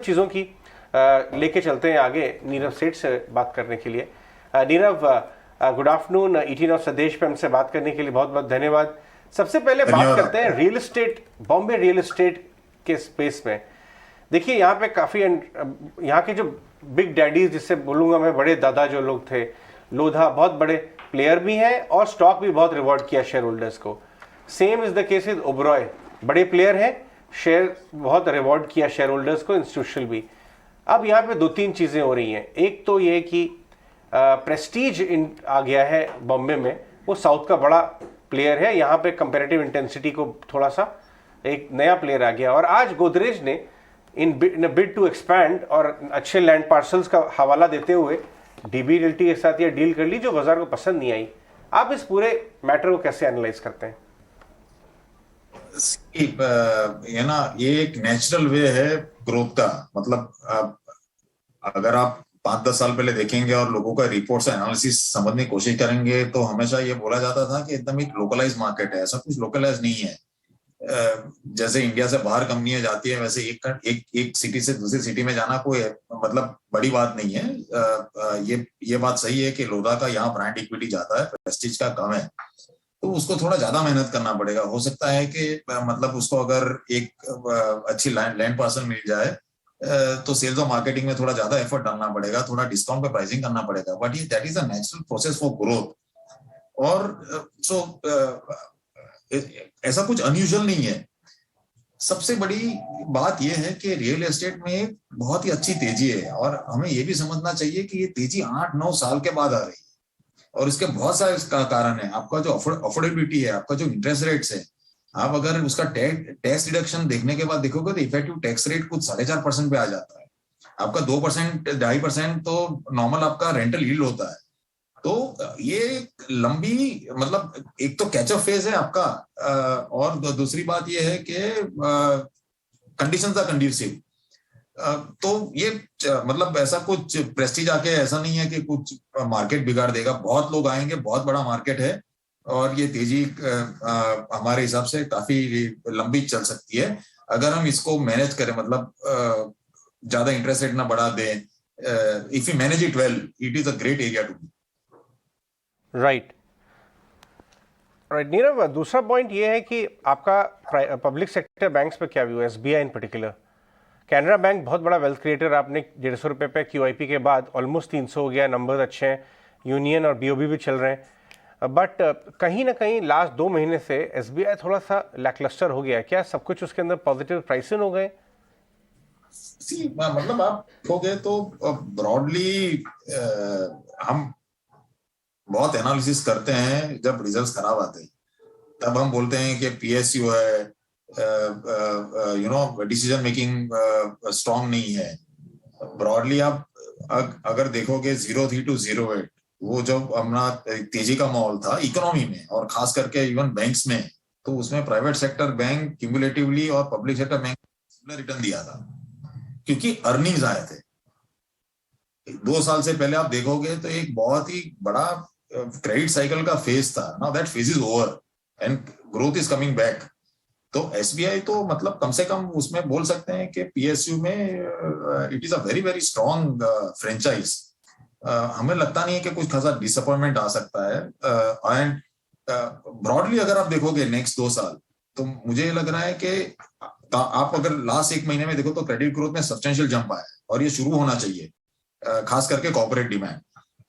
चीज़ों की लेके चलते हैं आगे नीरव सेठ से बात करने के लिए। Nirav, good afternoon. 18 ऑफ स्वदेश पे हमसे बात करने के लिए बहुत बहुत धन्यवाद। सबसे पहले बात करते हैं real estate, Bombay real estate के स्पेस में। देखिए यहाँ पे काफ़ी यहाँ के जो बिग डैडीज जिससे बोलूँगा मैं, बड़े दादा जो लोग थे, लोधा बहुत बड़े प्लेयर भी हैं और स्टॉक भी बहुत रिवॉर्ड किया शेयर होल्डर्स को। Same is the case with Oberoi, बड़े प्लेयर हैं, शेयर बहुत रिवॉर्ड किया शेयर होल्डर्स को, इंस्टीट्यूशनल भी। अब यहाँ पे दो तीन चीज़ें हो रही हैं। एक तो ये कि प्रेस्टीज आ गया है बॉम्बे में, वो साउथ का बड़ा प्लेयर है, यहाँ पे कंपेरेटिव इंटेंसिटी को थोड़ा सा एक नया प्लेयर आ गया। और आज गोदरेज ने इन बिड टू एक्सपैंड और अच्छे लैंड पार्सल्स का हवाला देते हुए डीबी रियल्टी के साथ ये डील कर ली जो बाजार को पसंद नहीं आई। आप इस पूरे मैटर को कैसे एनालाइज करते हैं? ये ना, ये एक नेचुरल वे है ग्रोथ का। मतलब अगर आप 5-10 साल पहले देखेंगे और लोगों का रिपोर्ट्स एनालिसिस समझने की कोशिश करेंगे तो हमेशा ये बोला जाता था कि एकदम एक लोकलाइज मार्केट है। ऐसा कुछ लोकलाइज नहीं है। जैसे इंडिया से बाहर कंपनियां जाती है, वैसे एक सिटी से दूसरी सिटी में जाना कोई मतलब बड़ी बात नहीं है। ये बात सही है कि लोधा का यहाँ ब्रांड इक्विटी ज्यादा है, प्रेस्टीज का कम है, तो उसको थोड़ा ज्यादा मेहनत करना पड़ेगा। हो सकता है कि मतलब उसको अगर एक अच्छी लैंड पार्सल मिल जाए तो सेल्स और मार्केटिंग में थोड़ा ज्यादा एफर्ट डालना पड़ेगा, थोड़ा डिस्काउंट पे प्राइसिंग करना पड़ेगा, बट ये that is a natural process for growth. और ऐसा कुछ अनयूजुअल नहीं है। सबसे बड़ी बात यह है कि रियल एस्टेट में बहुत ही अच्छी तेजी है और हमें यह भी समझना चाहिए कि ये तेजी 8-9 साल के बाद आ रही है और इसके बहुत सारे इसका कारण है। आपका जो अफोर्डेबिलिटी है, आपका जो इंटरेस्ट रेट्स है, आप अगर उसका टैक्स रिडक्शन देखने के बाद देखोगे तो इफेक्टिव टैक्स रेट कुछ 4.5% पे आ जाता है। आपका 2%, 2.5% तो नॉर्मल आपका रेंटल यील्ड होता है। तो ये लंबी, मतलब एक तो कैचअप फेज है आपका, और दूसरी बात ये है कि कंडीशंस आर कंड्यूसिव। तो ये मतलब ऐसा कुछ प्रेस्टीज आके ऐसा नहीं है कि कुछ मार्केट बिगाड़ देगा। बहुत लोग आएंगे, बहुत बड़ा मार्केट है और ये तेजी हमारे हिसाब से काफी लंबी चल सकती है अगर हम इसको मैनेज करें। मतलब ज्यादा इंटरेस्ट रेट ना बढ़ा दें। If you manage it well, it is a great area to be. Right right Nirav, दूसरा पॉइंट ये है कि आपका पब्लिक सेक्टर बैंक्स पे क्या व्यू है, एसबीआई इन पर्टिकुलर? कैनरा बैंक बहुत बड़ा वेल्थ क्रिएटर, आपने 150 रुपये पे क्यूआईपी के बाद ऑलमोस्ट 300 हो गया, नंबर्स अच्छे हैं, यूनियन और बीओबी भी चल रहे हैं, बट कहीं ना कहीं लास्ट 2 महीने से एसबीआई थोड़ा सा लैकलस्टर हो गया है। क्या सब कुछ उसके अंदर पॉजिटिव प्राइसिंग हो गए? मतलब आप देखोगे तो ब्रॉडली हम बहुत एनालिसिस करते हैं। जब रिजल्ट्स खराब आते हैं तब हम बोलते हैं कि पीएसयू है, डिसीजन मेकिंग स्ट्रांग नहीं है। ब्रॉडली आप अगर देखोगे 03 to 08, वो जब अपना तेजी का माहौल था इकोनॉमी में और खास करके इवन बैंक्स में, तो उसमें प्राइवेट सेक्टर बैंक क्यूमुलेटिवली और पब्लिक सेक्टर बैंक रिटर्न दिया था क्योंकि अर्निंग्स आए थे। 2 साल से पहले आप देखोगे तो एक बहुत ही बड़ा क्रेडिट साइकिल का फेज था। Now that phase is over and growth is coming back. तो एसबीआई तो मतलब कम से कम उसमें बोल सकते हैं कि पीएसयू में it is a very very strong franchise. हमें लगता नहीं है कि कुछ खासा डिसअपॉइंटमेंट आ सकता है। एंड ब्रॉडली अगर आप देखोगे नेक्स्ट 2 साल, तो मुझे लग रहा है कि आप अगर लास्ट 1 महीने में देखो तो क्रेडिट ग्रोथ में सब्सटेंशियल जंप आया है और ये शुरू होना चाहिए, खास करके कॉर्पोरेट डिमांड।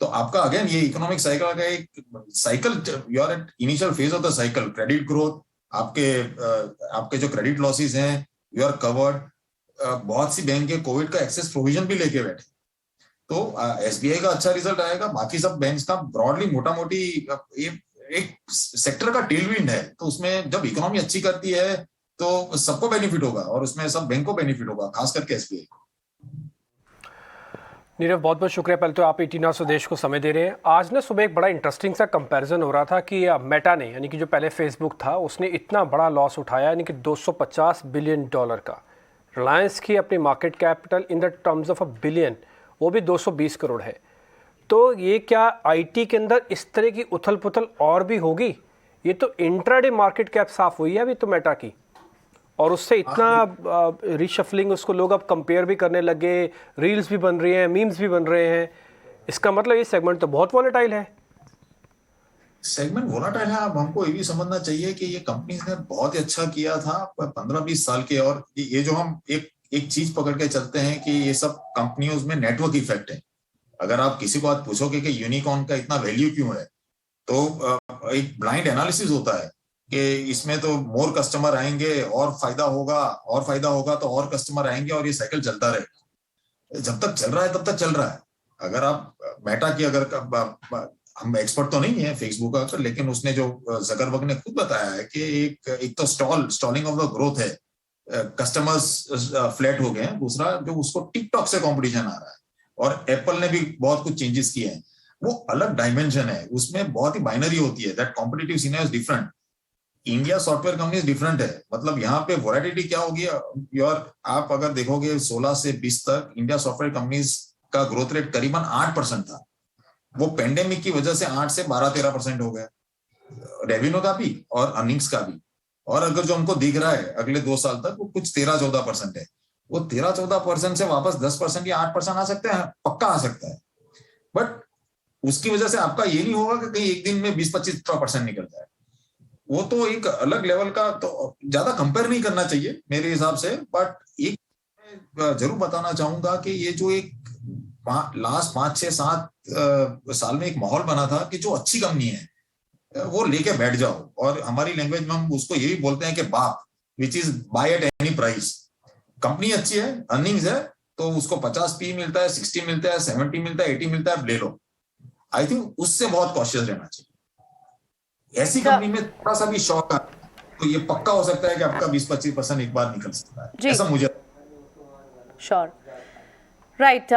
तो आपका अगेन ये इकोनॉमिक साइकिल का एक cycle, you are at initial phase of the cycle. Credit growth, आपके जो क्रेडिट लॉसेस हैं यू आर कवर्ड। बहुत सी बैंक के कोविड का एक्सेस प्रोविजन भी लेके बैठे। तो एसबीआई का अच्छा रिजल्ट आएगा, बाकी सब बैंक्स का ब्रॉडली मोटा मोटी एक सेक्टर का टेलविंड है। तो उसमें जब इकोनॉमी अच्छी करती है तो सबको बेनिफिट होगा और उसमें सब बैंक को बेनिफिट होगा, खास करके एसबीआई को। नीरव, बहुत बहुत शुक्रिया। पहले तो आप 18 स्वदेश को समय दे रहे हैं। आज ना सुबह एक बड़ा इंटरेस्टिंग सा कंपैरिजन हो रहा था कि मेटा ने, यानी कि जो पहले फेसबुक था, उसने इतना बड़ा लॉस उठाया, यानी कि $250 बिलियन का। रिलायंस की अपनी market capital in the terms of a billion, वो भी 220 करोड़ है। तो ये क्या आईटी के अंदर इस तरह की उथल पुथल और भी होगी? ये तो इंट्राडे मार्केट कैप साफ हुई है अभी तो मेटा की। और उससे इतना रीशफलिंग, उसको लोग अब कंपेयर भी करने लगे, रील्स भी बन रही हैं, मीम्स भी बन रहे हैं। इसका मतलब ये सेगमेंट तो बहुत वॉलेटाइल है। सेगमेंट वोलाटाइल है। अब हमको ये भी समझना चाहिए कि ये कंपनीज ने बहुत ही अच्छा किया था 15-20 साल के। और ये जो हम एक चीज पकड़ के चलते हैं कि ये सब कंपनियों में नेटवर्क इफेक्ट है। अगर आप किसी को आज पूछोगे कि यूनिकॉर्न का इतना वैल्यू क्यों है, तो एक ब्लाइंड एनालिसिस होता है कि इसमें तो मोर कस्टमर आएंगे और फायदा होगा, और फायदा होगा तो और कस्टमर आएंगे, और ये साइकिल चलता रहेगा। जब तक चल रहा है तब तक चल रहा है। अगर आप मेटा की, अगर हम एक्सपर्ट तो नहीं है फेसबुक का, लेकिन उसने जो जकरबर्ग ने खुद बताया है कि एक तो स्टॉलिंग ऑफ द ग्रोथ है, कस्टमर्स फ्लैट हो गए हैं। दूसरा जो उसको टिकटॉक से कंपटीशन आ रहा है, और एप्पल ने भी बहुत कुछ चेंजेस किए हैं। वो अलग डायमेंशन है, उसमें बहुत ही बाइनरी होती है। That competitive scene is different. India software companies different है। मतलब यहाँ पे वोलेटिलिटी क्या होगी, और आप अगर देखोगे 16 से 20 तक इंडिया सॉफ्टवेयर कंपनीज का ग्रोथ रेट करीबन 8% था। वो पेंडेमिक की वजह से 8 से 12-13% हो गया, रेवेन्यू का भी और अर्निंग्स का भी। और अगर जो हमको दिख रहा है अगले 2 साल तक, वो कुछ 13-14% है। वो 13-14% से वापस 10% या 8% आ सकते हैं, पक्का आ सकता है। बट उसकी वजह से आपका ये नहीं होगा कि कहीं एक दिन में 20-25% निकल जाए। वो तो एक अलग लेवल का, तो ज्यादा कंपेयर नहीं करना चाहिए मेरे हिसाब से। बट एक जरूर बताना चाहूंगा कि ये जो एक लास्ट 5-6-7 साल में एक माहौल बना था कि जो अच्छी कंपनी है वो लेके बैठ जाओ। और हमारी लैंग्वेज में हम उसको यही बोलते हैं कि बाप, which is by at any price. Company अच्छी है, अर्निंग्स है, तो उसको 50 पी मिलता है, 60 मिलता है, 70 मिलता है, 80 मिलता है, ले लो। आई थिंक उससे बहुत कॉशियस रहना चाहिए। ऐसी कंपनी में थोड़ा सा भी शौक है तो ये पक्का हो सकता है कि आपका 20-25% एक बार निकल सकता है, ऐसा मुझे। Sure, right.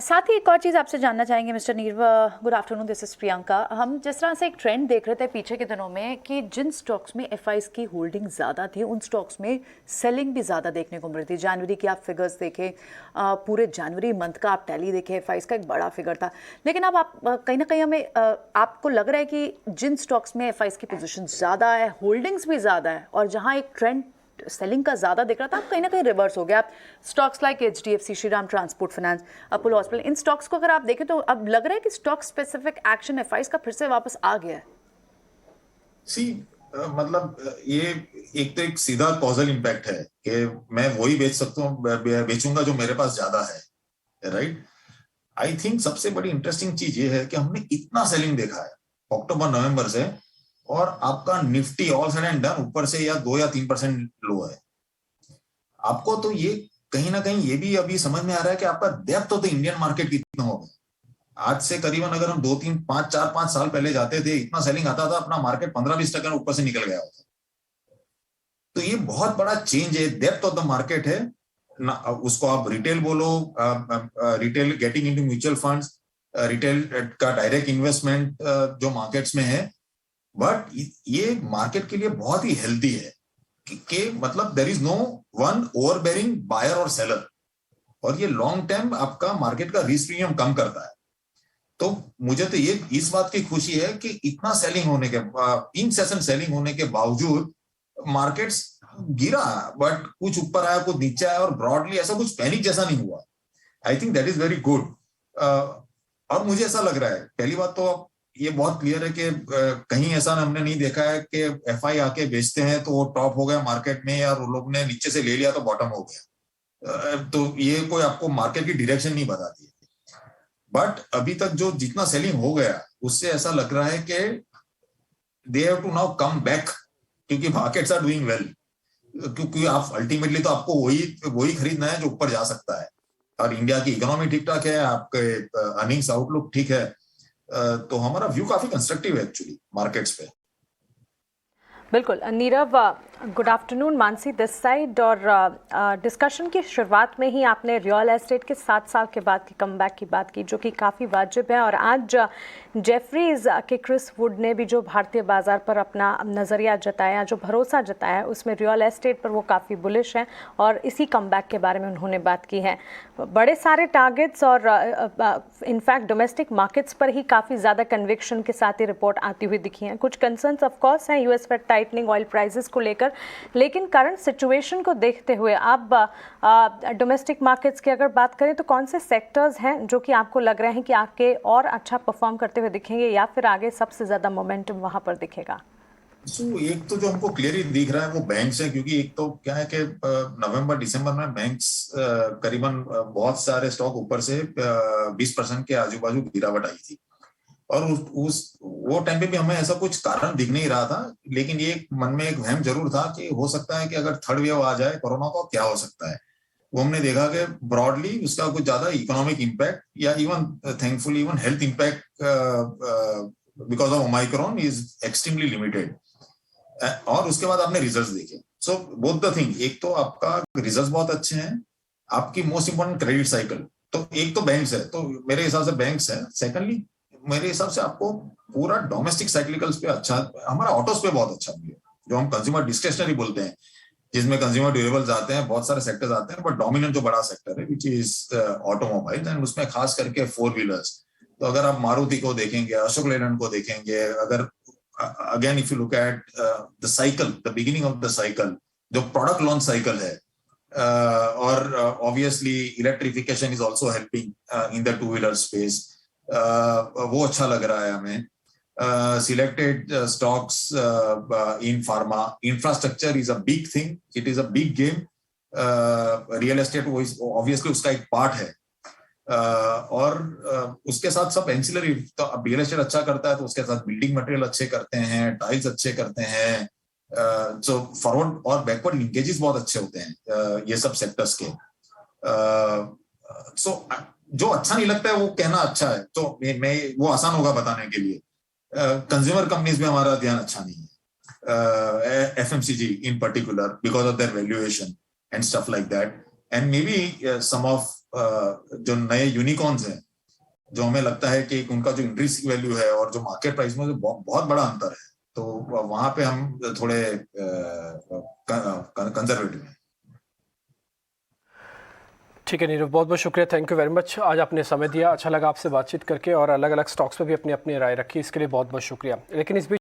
साथ ही एक और चीज़ आपसे जानना चाहेंगे mister Nirav. Good afternoon, this is Priyanka. हम जिस तरह से एक ट्रेंड देख रहे थे पीछे के दिनों में कि जिन स्टॉक्स में एफआईज की होल्डिंग ज़्यादा थी, उन स्टॉक्स में सेलिंग भी ज़्यादा देखने को मिली थी। जनवरी की आप फिगर्स देखें, पूरे जनवरी मंथ का आप टैली देखें, एफआईज का एक बड़ा फिगर था। लेकिन अब आप कहीं ना कहीं हमें आपको लग रहा है कि जिन स्टॉक्स में एफआईज की पोजिशन ज़्यादा है, होल्डिंग्स भी ज़्यादा है, और जहाँ एक ट्रेंड सेलिंग का ज़्यादा दिख रहा था, आप कहीं ना कहीं रिवर्स हो गया। आप stocks like HDFC, Shriram transport finance, Apollo hospital, इन स्टॉक्स को अगर आप देखें तो अब लग रहा है कि स्टॉक स्पेसिफिक एक्शन एफआईज का फिर से वापस आ गया है। मतलब ये एक तो एक सीधा कॉजल इम्पैक्ट है कि मैं वही बेच सकता हूँ, बेचूंगा जो मेरे पास ज्यादा है, राइट। आई थिंक सबसे बड़ी इंटरेस्टिंग चीज ये है कि हमने इतना सेलिंग देखा है अक्टूबर नवंबर से, और आपका Nifty all said and done ऊपर से या 2 या 3% लो है। आपको तो ये कहीं ना कहीं ये भी अभी समझ में आ रहा है कि आपका डेप्थ तो इंडियन मार्केट कितना होगा। आज से करीबन अगर हम 2-3-5-4-5 साल पहले जाते थे, इतना सेलिंग आता था, अपना मार्केट 15-20% ऊपर से निकल गया होता। तो ये बहुत बड़ा चेंज है, डेप्थ ऑफ द मार्केट है ना। उसको आप रिटेल बोलो, retail getting into mutual funds, retail का डायरेक्ट इन्वेस्टमेंट जो मार्केट्स में है। बट ये मार्केट के लिए बहुत ही हेल्दी है कि मतलब there is no one overbearing buyer और सेलर, और ये लॉन्ग टर्म आपका मार्केट का रिस्क प्रीमियम कम करता है। तो मुझे तो ये इस बात की खुशी है कि इतना सेलिंग होने के 3 सेशन सेलिंग होने के बावजूद मार्केट्स गिरा, बट कुछ ऊपर आया, कुछ नीचे आया, और ब्रॉडली ऐसा कुछ पैनिक जैसा नहीं हुआ। I think that is very good. और मुझे ऐसा लग रहा है, पहली बात तो ये बहुत क्लियर है कि कहीं ऐसा हमने नहीं देखा है कि एफआई आके बेचते हैं तो वो टॉप हो गया मार्केट में, या वो लोग ने नीचे से ले लिया तो बॉटम हो गया। तो ये कोई आपको मार्केट की डायरेक्शन नहीं बताती है। बट अभी तक जो जितना सेलिंग हो गया, उससे ऐसा लग रहा है कि they have to now come back, क्योंकि मार्केट्स आर डूइंग वेल। क्योंकि आप अल्टीमेटली तो आपको वही खरीदना है जो ऊपर जा सकता है, और इंडिया की इकोनॉमी ठीक ठाक है, आपके अर्निंग्स आउटलुक ठीक है, तो हमारा व्यू काफी कंस्ट्रक्टिव है एक्चुअली मार्केट्स पे। बिल्कुल। Nirav, good afternoon, Mansi this side. और डिस्कशन की शुरुआत में ही आपने रियल एस्टेट के 7 साल के बाद की कमबैक की बात की, जो कि काफ़ी वाजिब है। और आज जेफरीज के क्रिस वुड ने भी जो भारतीय बाज़ार पर अपना नज़रिया जताया, जो भरोसा जताया, उसमें रियल एस्टेट पर वो काफ़ी बुलिश हैं, और इसी कमबैक के बारे में उन्होंने बात की है। बड़े सारे टारगेट्स और इनफैक्ट डोमेस्टिक मार्केट्स पर ही काफ़ी ज़्यादा कन्विक्शन के साथ ही रिपोर्ट आती हुई दिखी हैं। कुछ कंसर्न्स ऑफ कोर्स हैं US Fed type tightening oil prices को लेकर, लेकिन करंट सिचुएशन को देखते हुए आप डोमेस्टिक मार्केट्स की अगर बात करें तो कौन से सेक्टर्स हैं जो कि आपको लग रहे हैं कि आपके और अच्छा परफॉर्म करते हुए दिखेंगे या फिर आगे सबसे ज़्यादा मोमेंटम वहाँ पर दिखेगा? एक तो जो हमको क्लियरली दिख रहा है वो बैंक्स है, क्योंकि एक तो क्या है कि नवंबर दिसंबर में बैंक्स करीबन बहुत सारे स्टॉक ऊपर से 20% के आजू बाजू गिरावट आई थी, और वो टाइम पे भी हमें ऐसा कुछ कारण दिख नहीं रहा था, लेकिन ये मन में एक वहम जरूर था कि हो सकता है कि अगर थर्ड वेव आ जाए कोरोना का क्या हो सकता है। वो हमने देखा कि ब्रॉडली उसका कुछ ज्यादा इकोनॉमिक इम्पैक्ट या even thankfully even health impact because of Omicron is extremely limited. और उसके बाद आपने रिजल्ट्स देखे, सो बोथ द थिंग, एक तो आपका रिजल्ट्स बहुत अच्छे हैं, आपकी मोस्ट इंपोर्टेंट क्रेडिट साइकिल, तो एक तो बैंक्स है, तो मेरे हिसाब से बैंक्स है। सेकंडली मेरे हिसाब से आपको पूरा डोमेस्टिक साइक्लिकल्स पे अच्छा, हमारा ऑटोस पे बहुत अच्छा भी है, जो हम कंज्यूमर डिस्क्रिशनरी बोलते हैं, जिसमें कंज्यूमर ड्यूरेबल्स आते हैं, बहुत सारे सेक्टर्स आते हैं, बट डोमिनेंट जो बड़ा सेक्टर है विच इज ऑटोमोबाइल, एंड उसमें खास करके 4 व्हीलर्स। तो अगर आप मारुति को देखेंगे, अशोक लेलैंड को देखेंगे, अगर again if you look at the cycle, the beginning of the cycle, जो product launch cycle है, और obviously electrification is also helping in the 2-wheeler space, वो अच्छा लग रहा है हमें। Selected stocks in pharma, infrastructure is a big thing, it is a big game, real estate वो obviously उसका एक part है, और उसके साथ सब एंसिलरी, तो अब रियल एस्टेट अच्छा करता है तो उसके साथ बिल्डिंग मटेरियल अच्छे करते हैं, टाइल्स अच्छे करते हैं, सो फॉरवर्ड और बैकवर्ड लिंकेजेस बहुत अच्छे होते हैं ये सब सेक्टर्स के। सो जो अच्छा नहीं लगता है वो कहना अच्छा है, तो मैं वो आसान होगा बताने के लिए। कंज्यूमर कंपनीज में हमारा ध्यान अच्छा नहीं है, FMCG in particular because of their valuation and stuff like that, and maybe some of जो नए यूनिकॉर्न्स हैं, जो हमें लगता है कि उनका जो इंट्रिंसिक वैल्यू है और जो मार्केट प्राइस में बहुत बड़ा अंतर है, तो वहां पे हम थोड़े कंजर्वेटिव हैं। ठीक है नीरव, बहुत बहुत शुक्रिया, थैंक यू वेरी मच, आज आपने समय दिया, अच्छा लगा आपसे बातचीत करके और अलग अलग स्टॉक्स पे भी अपनी अपनी राय रखी, इसके लिए बहुत बहुत शुक्रिया। लेकिन इस बीच